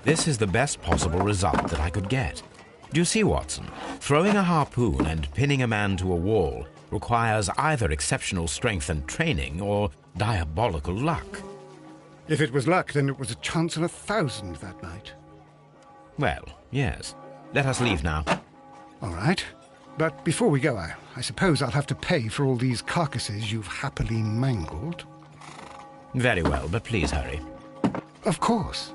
This is the best possible result that I could get. Do you see, Watson? Throwing a harpoon and pinning a man to a wall requires either exceptional strength and training or diabolical luck. If it was luck, then it was a chance in 1,000 that night. Well, yes. Let us leave now. All right. But before we go, I suppose I'll have to pay for all these carcasses you've happily mangled. Very well, but please hurry. Of course.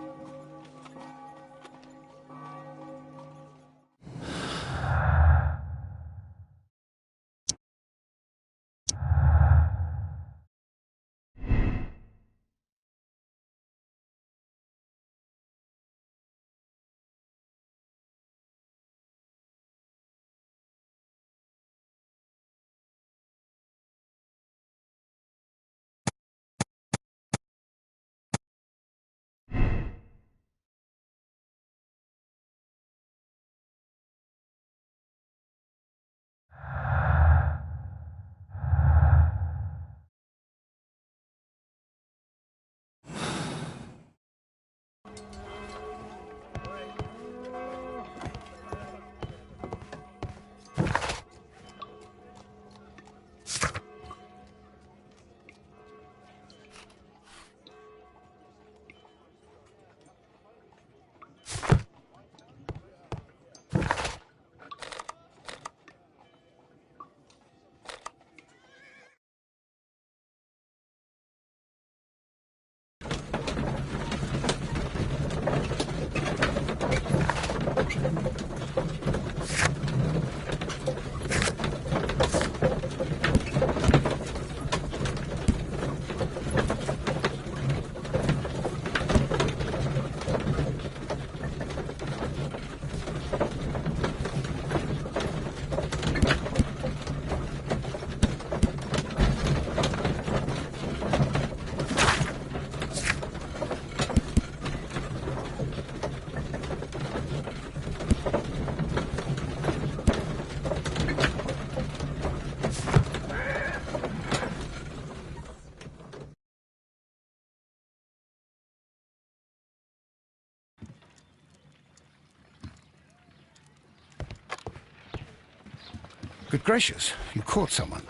Good gracious, you caught someone.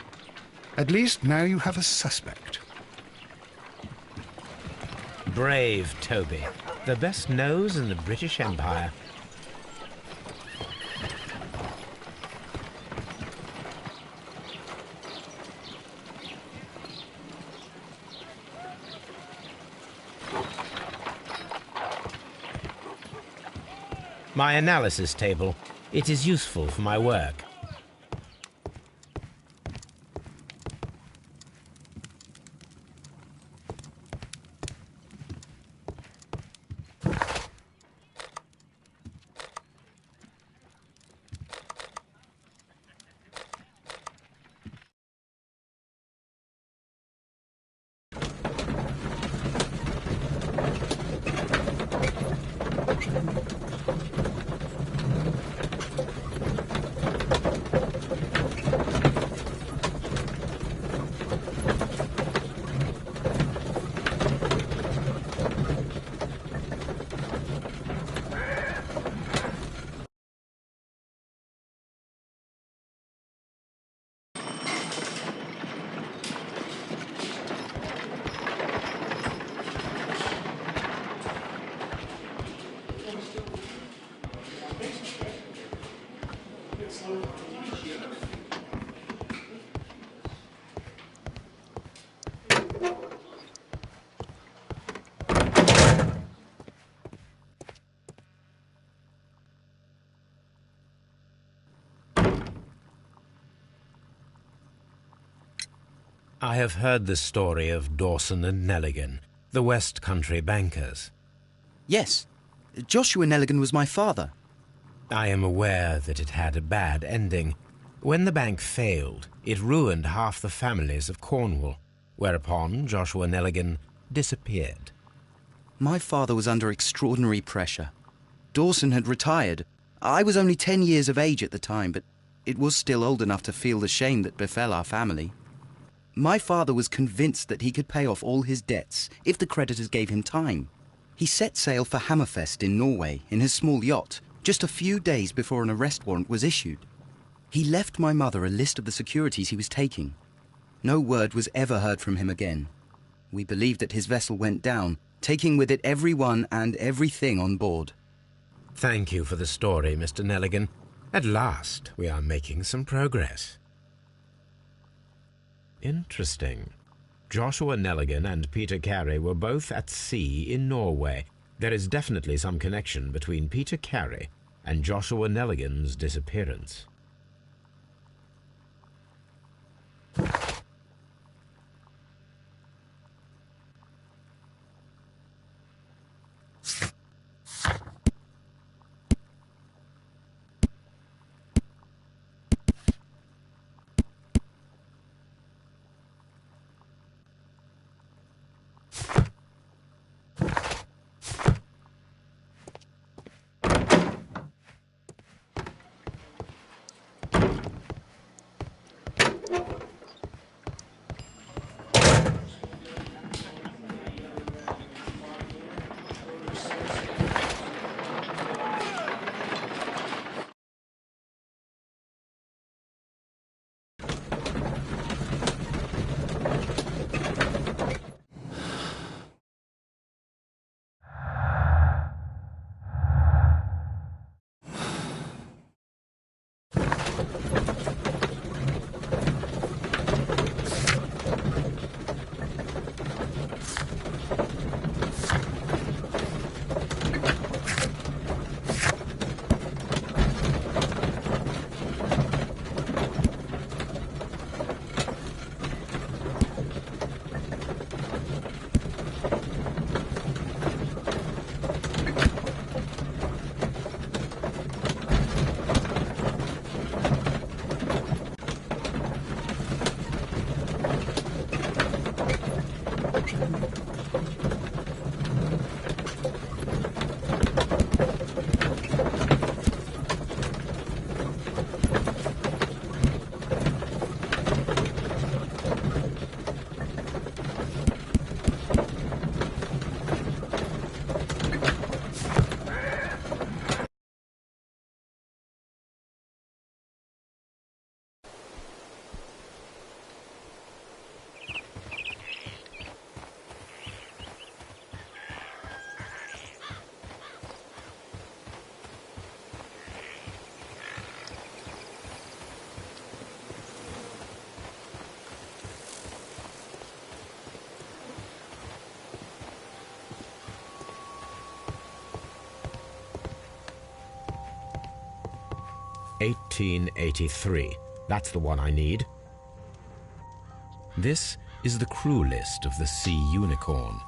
At least now you have a suspect. Brave Toby. The best nose in the British Empire. My analysis table. It is useful for my work. I have heard the story of Dawson and Nelligan, the West Country bankers. Yes. Joshua Nelligan was my father. I am aware that it had a bad ending. When the bank failed, it ruined half the families of Cornwall, whereupon Joshua Nelligan disappeared. My father was under extraordinary pressure. Dawson had retired. I was only 10 years of age at the time, but it was still old enough to feel the shame that befell our family. My father was convinced that he could pay off all his debts if the creditors gave him time. He set sail for Hammerfest in Norway in his small yacht, just a few days before an arrest warrant was issued. He left my mother a list of the securities he was taking. No word was ever heard from him again. We believe that his vessel went down, taking with it everyone and everything on board. Thank you for the story, Mr. Nelligan. At last, we are making some progress. Interesting. Joshua Nelligan and Peter Carey were both at sea in Norway. There is definitely some connection between Peter Carey and Joshua Nelligan's disappearance. "1883. That's the one I need. This is the crew list of the Sea Unicorn.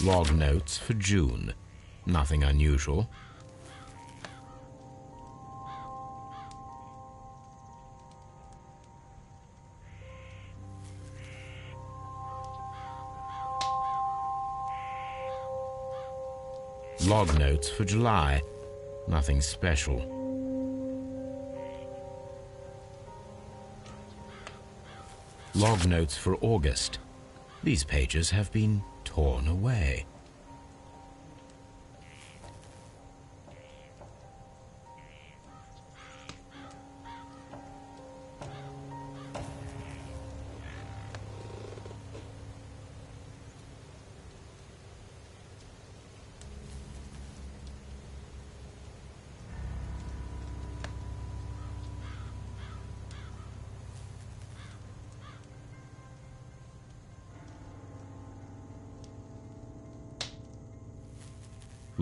Log notes for June. Nothing unusual. Log notes for July. Nothing special. Log notes for August. These pages have been torn away.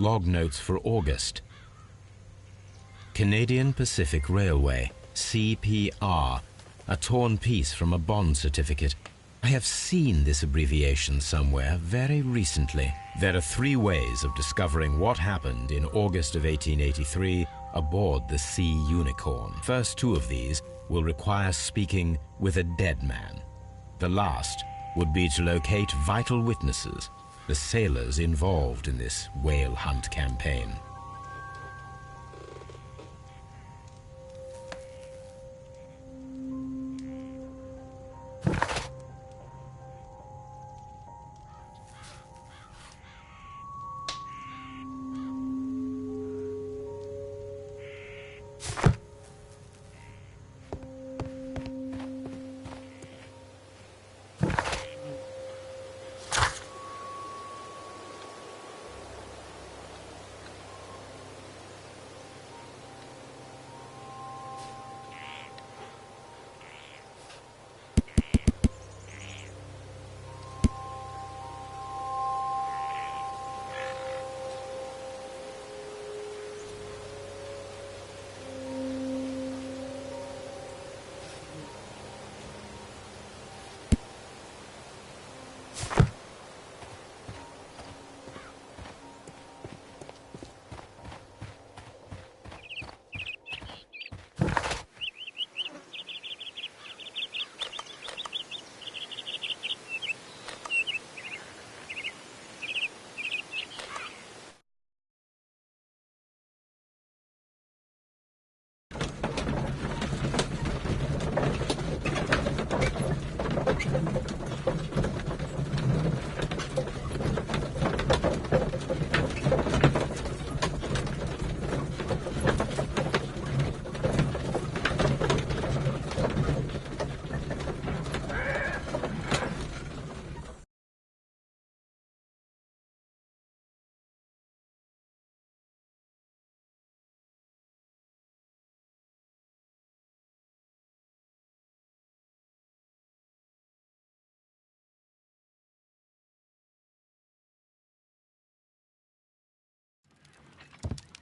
Log notes for August. Canadian Pacific Railway, CPR, a torn piece from a bond certificate. I have seen this abbreviation somewhere very recently. There are 3 ways of discovering what happened in August of 1883 aboard the Sea Unicorn. First 2 of these will require speaking with a dead man. The last would be to locate vital witnesses, the sailors involved in this whale hunt campaign.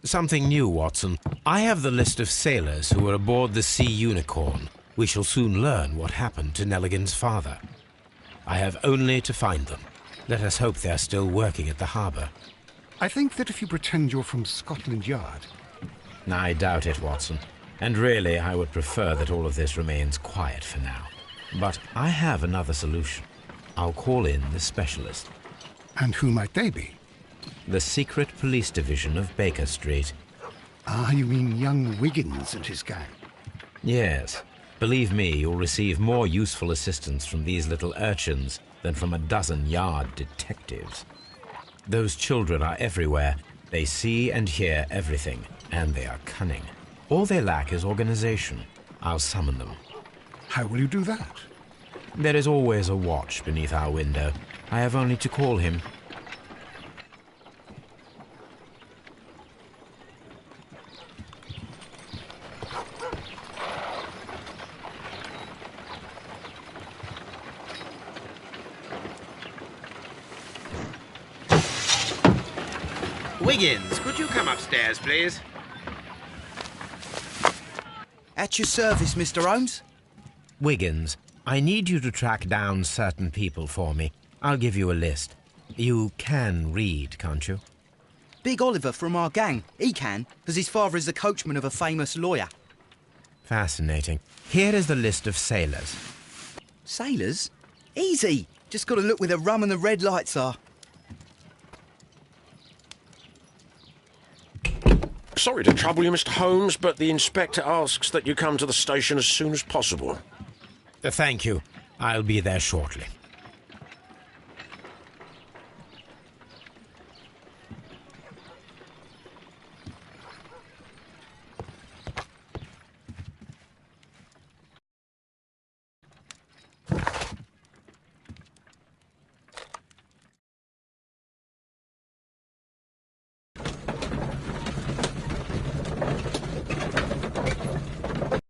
Something new, Watson. I have the list of sailors who were aboard the Sea Unicorn. We shall soon learn what happened to Nelligan's father. I have only to find them. Let us hope they are still working at the harbour. I think that if you pretend you're from Scotland Yard... I doubt it, Watson. And really, I would prefer that all of this remains quiet for now. But I have another solution. I'll call in the specialist. And who might they be? The secret police division of Baker Street. Ah, you mean young Wiggins and his gang? Yes. Believe me, you'll receive more useful assistance from these little urchins than from a dozen yard detectives. Those children are everywhere. They see and hear everything, and they are cunning. All they lack is organization. I'll summon them. How will you do that? There is always a watch beneath our window. I have only to call him. Wiggins, could you come upstairs, please? At your service, Mr. Holmes. Wiggins, I need you to track down certain people for me. I'll give you a list. You can read, can't you? Big Oliver from our gang. He can, as his father is the coachman of a famous lawyer. Fascinating. Here is the list of sailors. Sailors? Easy. Just got to look where the rum and the red lights are. Sorry to trouble you, Mr. Holmes, but the inspector asks that you come to the station as soon as possible. Thank you. I'll be there shortly.